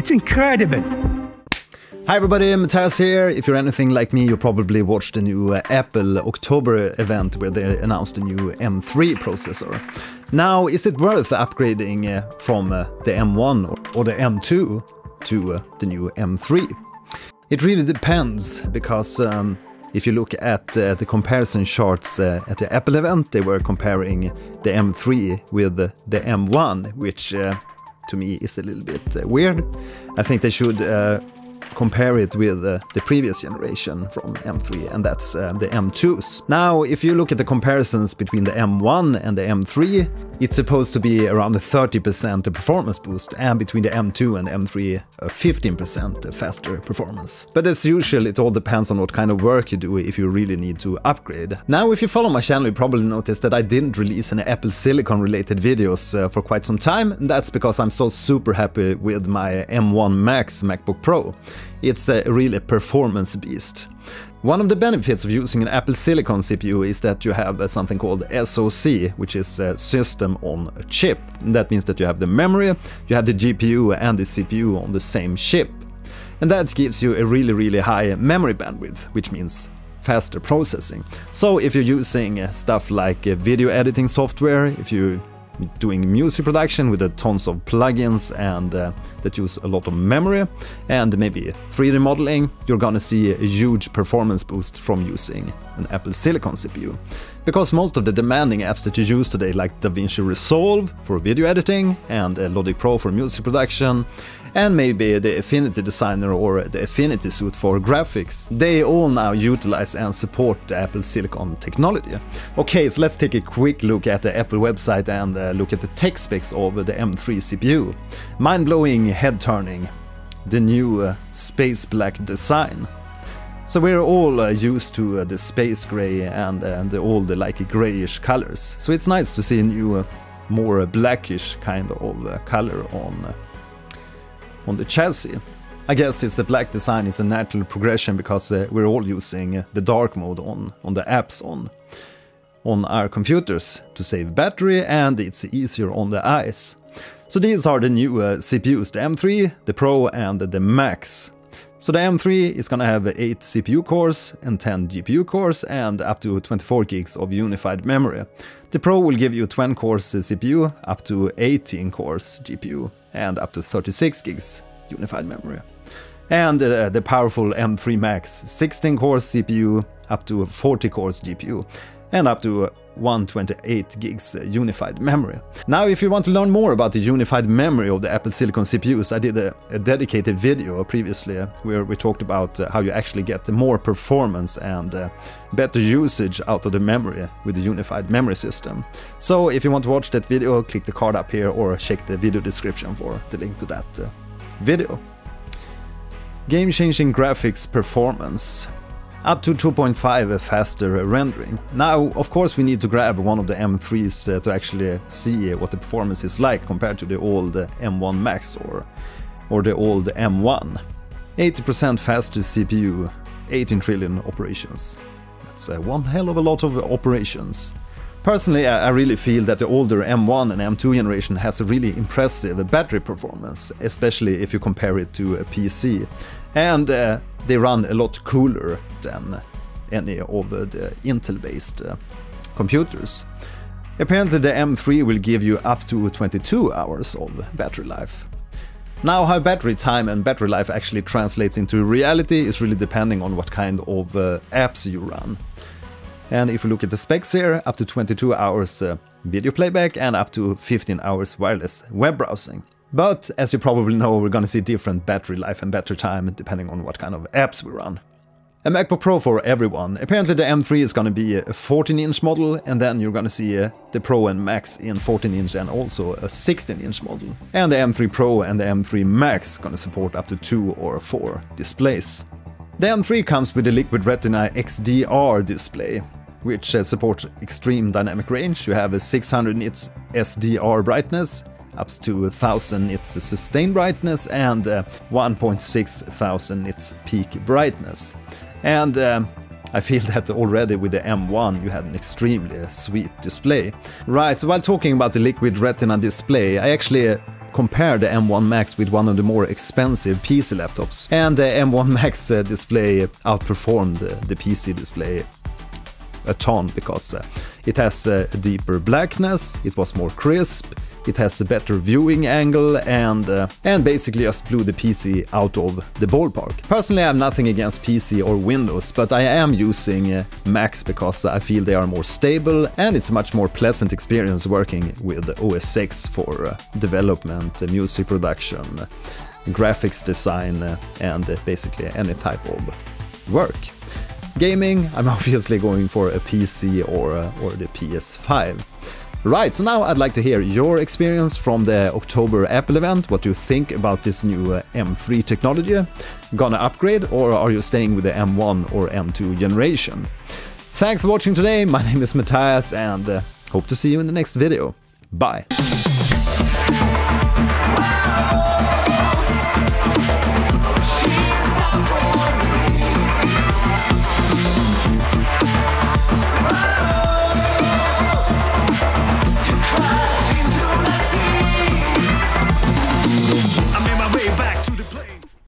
It's incredible. Hi everybody, Mattias here. If you're anything like me, you probably watched the new Apple October event where they announced the new M3 processor. Now, is it worth upgrading from the M1 or the M2 to the new M3? It really depends, because if you look at the comparison charts at the Apple event, they were comparing the M3 with the M1, which to me is a little bit weird. I think they should compare it with the previous generation from M3, and that's the M2s. Now, if you look at the comparisons between the M1 and the M3, it's supposed to be around a 30% performance boost, and between the M2 and M3, a 15% faster performance. But as usual, it all depends on what kind of work you do if you really need to upgrade. Now, if you follow my channel, you probably noticed that I didn't release any Apple Silicon related videos for quite some time, and that's because I'm so super happy with my M1 Max MacBook Pro. It's a really performance beast. One of the benefits of using an Apple Silicon CPU is that you have something called SoC, which is System on a Chip. And that means that you have the memory, you have the GPU and the CPU on the same chip. And that gives you a really high memory bandwidth, which means faster processing. So if you're using stuff like video editing software, if you're doing music production with tons of plugins and that use a lot of memory, and maybe 3D modeling, you're gonna see a huge performance boost from using an Apple Silicon CPU. Because most of the demanding apps that you use today, like DaVinci Resolve for video editing and Logic Pro for music production, and maybe the Affinity Designer or the Affinity Suite for graphics, they all now utilize and support the Apple Silicon technology. Okay, so let's take a quick look at the Apple website and look at the tech specs of the M3 CPU. Mind-blowing, head-turning, the new space black design. So we're all used to the space gray and all the like grayish colors. So it's nice to see a new, more blackish kind of color on the chassis. I guess this black design is a natural progression because we're all using the dark mode on the apps on our computers to save battery, and it's easier on the eyes. So these are the new CPUs, the M3, the Pro and the Max. So the M3 is gonna have 8 CPU cores and 10 GPU cores and up to 24 gigs of unified memory. The Pro will give you 20 cores CPU, up to 18 cores GPU and up to 36 gigs unified memory. And the powerful M3 Max, 16 cores CPU, up to 40 cores GPU and up to 128 gigs unified memory. Now, if you want to learn more about the unified memory of the Apple Silicon CPUs, I did a dedicated video previously where we talked about how you actually get more performance and better usage out of the memory with the unified memory system. So if you want to watch that video, click the card up here or check the video description for the link to that video. Game-changing graphics performance. Up to 2.5 faster rendering. Now, of course, we need to grab one of the M3s to actually see what the performance is like compared to the old M1 Max or the old M1. 80% faster CPU, 18 trillion operations. That's one hell of a lot of operations. Personally, I really feel that the older M1 and M2 generation has a really impressive battery performance, especially if you compare it to a PC. And they run a lot cooler than any of the Intel-based computers. Apparently the M3 will give you up to 22 hours of battery life. Now, how battery time and battery life actually translates into reality is really depending on what kind of apps you run. And if we look at the specs here, up to 22 hours video playback and up to 15 hours wireless web browsing. But as you probably know, we're gonna see different battery life and battery time depending on what kind of apps we run. A MacBook Pro for everyone. Apparently the M3 is gonna be a 14-inch model, and then you're gonna see the Pro and Max in 14-inch and also a 16-inch model. And the M3 Pro and the M3 Max gonna support up to 2 or 4 displays. The M3 comes with a Liquid Retina XDR display, which supports extreme dynamic range. You have a 600 nits SDR brightness, up to 1000 nits sustained brightness, and 1,600 nits peak brightness. And I feel that already with the M1 you had an extremely sweet display. Right, so while talking about the Liquid Retina display, I actually compare the M1 Max with one of the more expensive PC laptops. And the M1 Max display outperformed the PC display a ton because it has a deeper blackness, it was more crisp, it has a better viewing angle, and basically just blew the PC out of the ballpark. Personally, I have nothing against PC or Windows, but I am using Macs because I feel they are more stable, and it's a much more pleasant experience working with OS X for development, music production, graphics design, and basically any type of work. Gaming, I'm obviously going for a PC or the PS5. Right, so now I'd like to hear your experience from the October Apple event. What do you think about this new M3 technology? Gonna upgrade, or are you staying with the M1 or M2 generation? Thanks for watching today, my name is Mattias, and hope to see you in the next video. Bye!